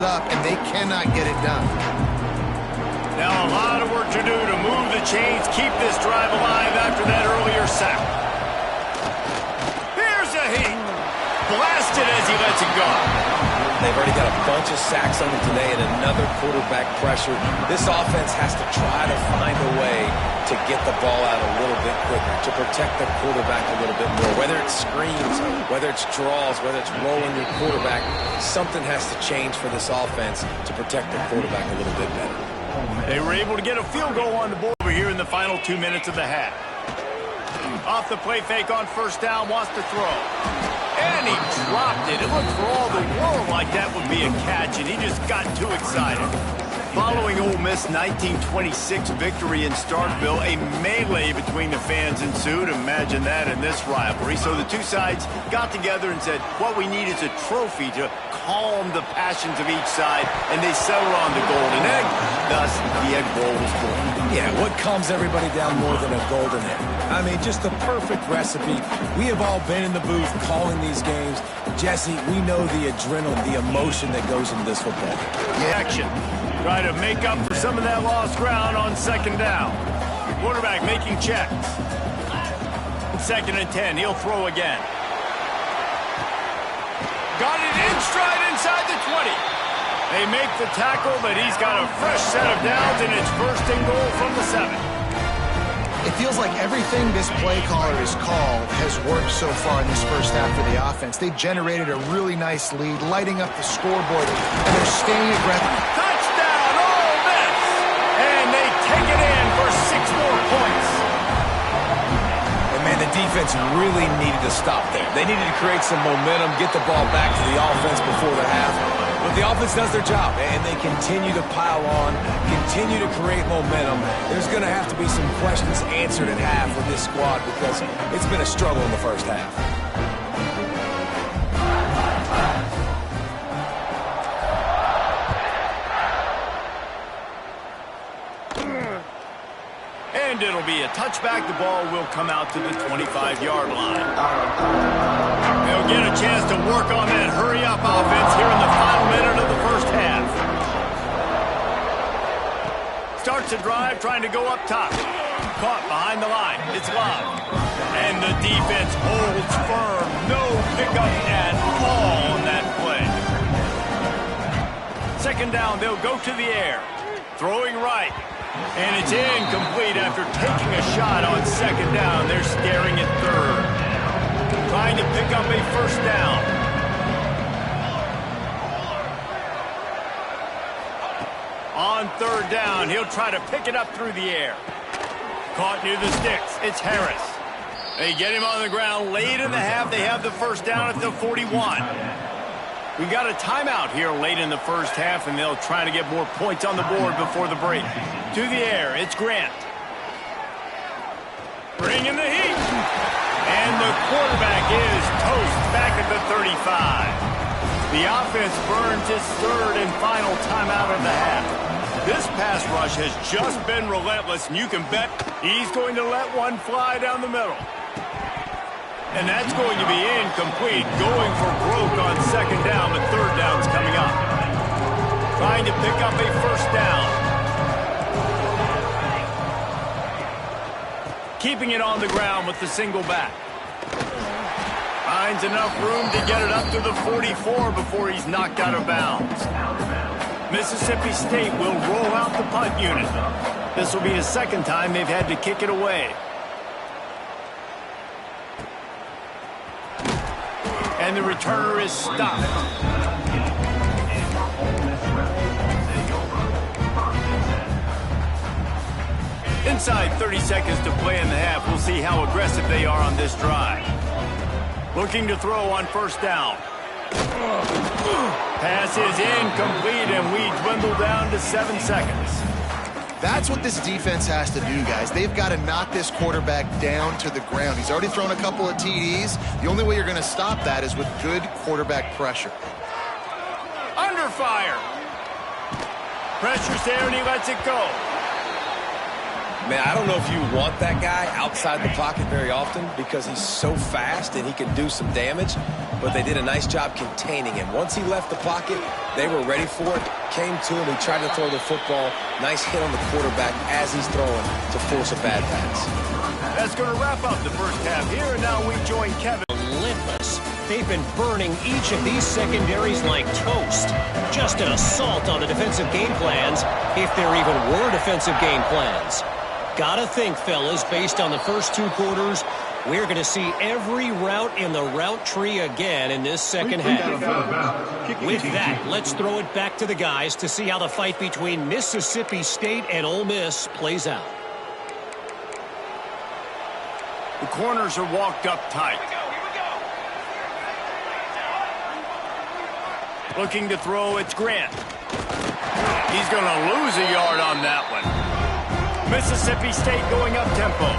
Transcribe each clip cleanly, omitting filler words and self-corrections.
up, and they cannot get it done. Now a lot of work to do to move the chains, keep this drive alive after that earlier sack. Here's a heat. Blasted as he lets it go. They've already got a bunch of sacks on them today and another quarterback pressure. This offense has to try to find a way to get the ball out a little bit quicker, to protect the quarterback a little bit more. Whether it's screens, whether it's draws, whether it's rolling your quarterback, something has to change for this offense to protect the quarterback a little bit better. They were able to get a field goal on the board over here in the final 2 minutes of the half. Off the play fake on first down, wants to throw. And he dropped it. It looked for all the world like that would be a catch, and he just got too excited. Following Ole Miss' 1926 victory in Starkville, a melee between the fans ensued. Imagine that in this rivalry. So the two sides got together and said, what we need is a trophy to calm the passions of each side, and they settled on the golden egg. Thus, the Egg Bowl was born. Yeah, what calms everybody down more than a golden egg? I mean, just the perfect recipe. We have all been in the booth calling these games. Jesse, we know the adrenaline, the emotion that goes into this football. Yeah. Action. Try to make up for some of that lost ground on second down. Quarterback making checks. 2nd and 10. He'll throw again. Got it in stride inside the 20. They make the tackle, but he's got a fresh set of downs, and it's 1st and goal from the 7. It feels like everything this play caller has called has worked so far in this first half for the offense. They generated a really nice lead, lighting up the scoreboard, and they're staying aggressive. Touchdown, Ole Miss! And they take it in for 6 more points. And man, the defense really needed to stop there. They needed to create some momentum, get the ball back to the offense before the half. But the offense does their job, and they continue to pile on, continue to create momentum. There's going to have to be some questions answered at half with this squad because it's been a struggle in the first half. And it'll be a touchback. The ball will come out to the 25-yard line. They'll get a chance to work on that hurry-up offense here in the final minute of the first half. Starts a drive, trying to go up top. Caught behind the line. It's Love. And the defense holds firm. No pickup at all on that play. 2nd down, they'll go to the air. Throwing right. And it's incomplete after taking a shot on 2nd down. They're staring at 3rd. Trying to pick up a 1st down. On 3rd down, he'll try to pick it up through the air. Caught near the sticks. It's Harris. They get him on the ground late in the half. They have the 1st down at the 41. We got a timeout here late in the first half, and they'll try to get more points on the board before the break. To the air, it's Grant. Bringing the heat. And the quarterback is toast back at the 35. The offense burns its 3rd and final timeout of the half. This pass rush has just been relentless, and you can bet he's going to let one fly down the middle. And that's going to be incomplete, going for broke on 2nd down, but 3rd down's coming up. Trying to pick up a 1st down. Keeping it on the ground with the single back. Finds enough room to get it up to the 44 before he's knocked out of bounds. Mississippi State will roll out the punt unit. This will be the 2nd time they've had to kick it away. And the returner is stopped. Inside 30 seconds to play in the half. We'll see how aggressive they are on this drive. Looking to throw on 1st down. Pass is incomplete, and we dwindle down to 7 seconds. That's what this defense has to do, guys. They've got to knock this quarterback down to the ground. He's already thrown a couple of TDs. The only way you're going to stop that is with good quarterback pressure. Under fire. Pressure's there, and he lets it go. Man, I don't know if you want that guy outside the pocket very often because he's so fast and he can do some damage. but they did a nice job containing him. Once he left the pocket, they were ready for it, came to him, he tried to throw the football. Nice hit on the quarterback as he's throwing to force a bad pass. That's going to wrap up the first half here, and now we join Kevin. Relentless. They've been burning each of these secondaries like toast. Just an assault on the defensive game plans, if there even were defensive game plans. Gotta think, fellas, based on the first 2 quarters, we're going to see every route in the route tree again in this second half. With that, let's throw it back to the guys to see how the fight between Mississippi State and Ole Miss plays out. The corners are walked up tight. Looking to throw, it's Grant. He's going to lose a yard on that one. Mississippi State going up tempo.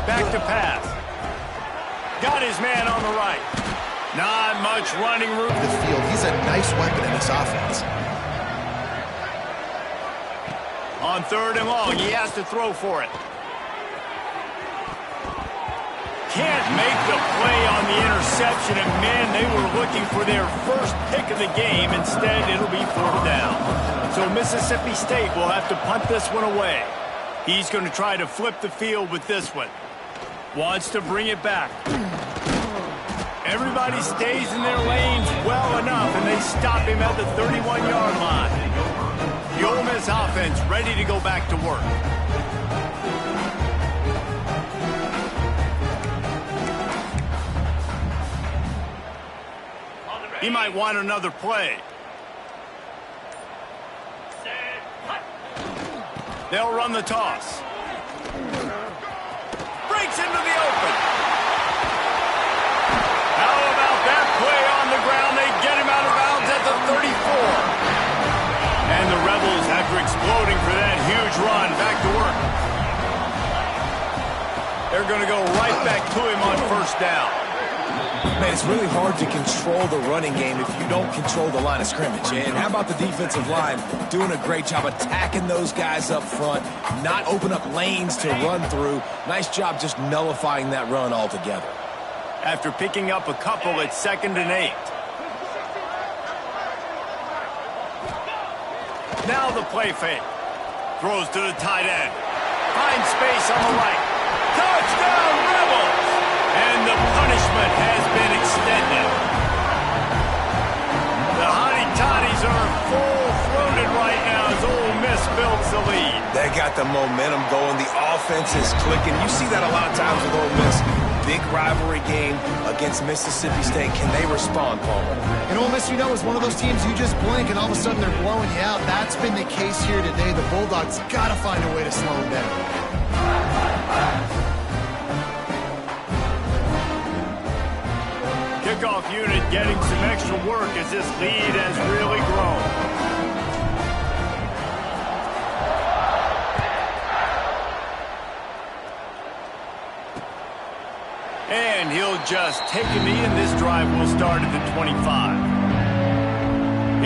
Back to pass. Got his man on the right. Not much running room. The field. He's a nice weapon in this offense. On 3rd and long, he has to throw for it. Can't make the play on the interception, and man, they were looking for their first pick of the game. Instead, it'll be 4th down. So Mississippi State will have to punt this one away. He's going to try to flip the field with this one. Wants to bring it back. Everybody stays in their lanes well enough, and they stop him at the 31-yard line. The Ole Miss offense ready to go back to work. He might want another play. They'll run the toss. Breaks into the open. How about that play on the ground? They get him out of bounds at the 34. And the Rebels, after exploding for that huge run, back to work. They're going to go right back to him on 1st down. Man, it's really hard to control the running game if you don't control the line of scrimmage. And how about the defensive line doing a great job attacking those guys up front, not open up lanes to run through. Nice job just nullifying that run altogether. After picking up a couple, it's 2nd and 8. Now the play fake. Throws to the tight end. Finds space on the right. Touchdown, Rebels! And the punishment has been extended. The Hottie-Toddies are full-throated right now as Ole Miss builds the lead. They got the momentum going. The offense is clicking. You see that a lot of times with Ole Miss. Big rivalry game against Mississippi State. Can they respond, Palmer? And Ole Miss, you know, is one of those teams you just blink and all of a sudden they're blowing you out. That's been the case here today. The Bulldogs got to find a way to slow them down. Kickoff unit getting some extra work as this lead has really grown. And he'll just take a knee, and this drive will start at the 25.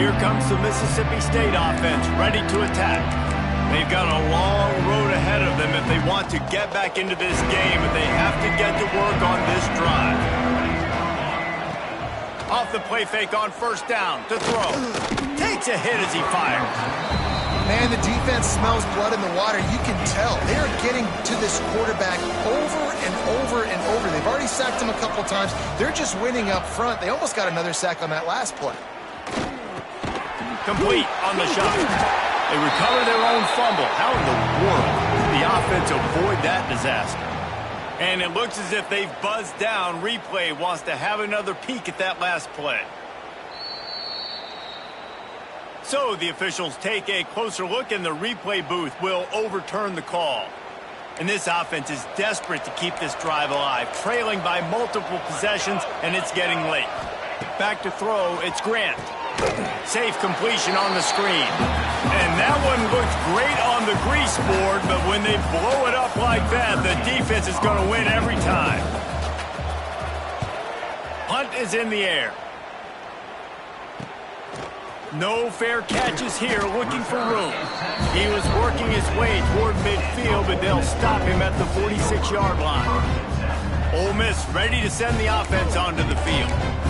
Here comes the Mississippi State offense, ready to attack. They've got a long road ahead of them if they want to get back into this game, but they have to get to work on this drive. Off the play fake on 1st down to throw. Takes a hit as he fires. Man, the defense smells blood in the water. You can tell. They are getting to this quarterback over and over and over. They've already sacked him a couple times. They're just winning up front. They almost got another sack on that last play. Complete on the shot. They recover their own fumble. How in the world did the offense avoid that disaster? And it looks as if they've buzzed down. Replay wants to have another peek at that last play. So the officials take a closer look, and the replay booth will overturn the call. And this offense is desperate to keep this drive alive, trailing by multiple possessions, and it's getting late. Back to throw, it's Grant. Safe completion on the screen. And that one looks great on the grease board, but when they blow it up like that, the defense is going to win every time. Punt is in the air. No fair catches here, looking for room. He was working his way toward midfield, but they'll stop him at the 46-yard line. Ole Miss ready to send the offense onto the field.